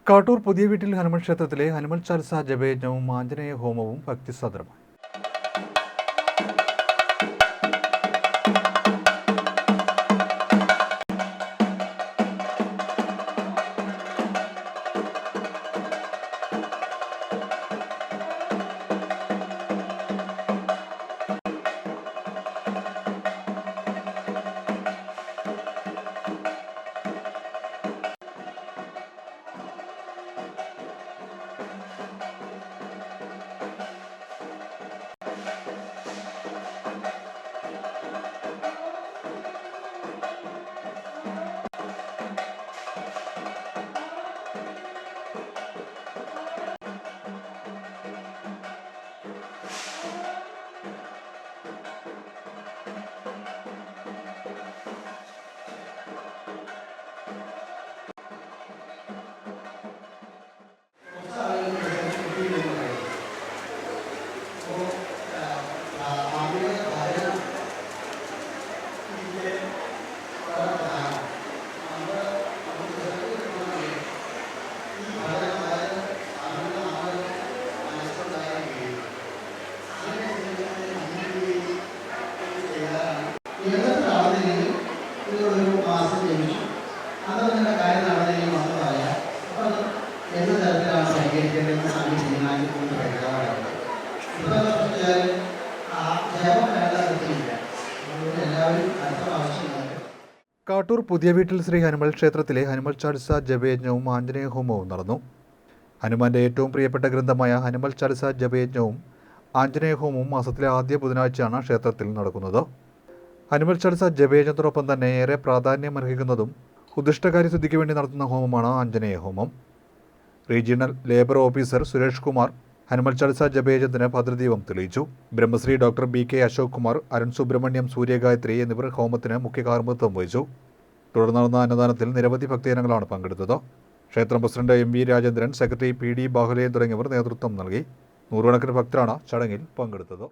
കാട്ടൂർ പുതിയ വീട്ടിൽ ഹനുമൽ ക്ഷേത്രത്തിലെ ഹനുമൽ ചാലിസ ജപയജ്ഞവും ആഞ്ജനേയ ഹോമവും ഭക്തിസാന്ദ്രമായി. കാട്ടൂർ പുതിയ വീട്ടിൽ ശ്രീ ഹനുമൽ ക്ഷേത്രത്തിലെ ഹനുമൽ ചാലിസ ജപയജ്ഞവും ആഞ്ജനേയ ഹോമവും നടന്നു. ഹനുമാന്റെ ഏറ്റവും പ്രിയപ്പെട്ട ഗ്രന്ഥമായ ഹനുമൽ ചാലിസ ജപയജ്ഞവും ആഞ്ജനേയ ഹോമവും മാസത്തിലെ ആദ്യ ബുധനാഴ്ചയാണ് ക്ഷേത്രത്തിൽ നടക്കുന്നത്. ഹനുമൽ ചാലിസ ജപയജ്ഞത്തോടൊപ്പം തന്നെ ഏറെ പ്രാധാന്യമർഹിക്കുന്നതും ഉദ്ദിഷ്ടകാര്യ ശുദ്ധിക്ക് വേണ്ടി നടത്തുന്ന ഹോമമാണ് ആഞ്ജനേയ ഹോമം. Regional labour officer Suresh Kumar Hanuman Chalisa ജപയജ്ഞത്തിന് ഭദ്രദീപം തെളിയിച്ചു. ബ്രഹ്മശ്രീ ഡോക്ടർ BK അശോക് കുമാർ, അരുൺ സുബ്രഹ്മണ്യം, സൂര്യഗായത്രി എന്നിവർ ഹോമത്തിന് മുഖ്യ കാർമ്മികത്വം വഹിച്ചു. തുടർന്ന് നടന്ന അന്നദാനത്തിൽ നിരവധി ഭക്തജനങ്ങളാണ് പങ്കെടുത്തത്. ക്ഷേത്രം president MV Rajendran, secretary PD Bahuleyan തുടങ്ങിയവർ നേതൃത്വം നൽകി. നൂറുകണക്കിന് ഭക്തരാണ് ചടങ്ങിൽ പങ്കെടുത്തത്.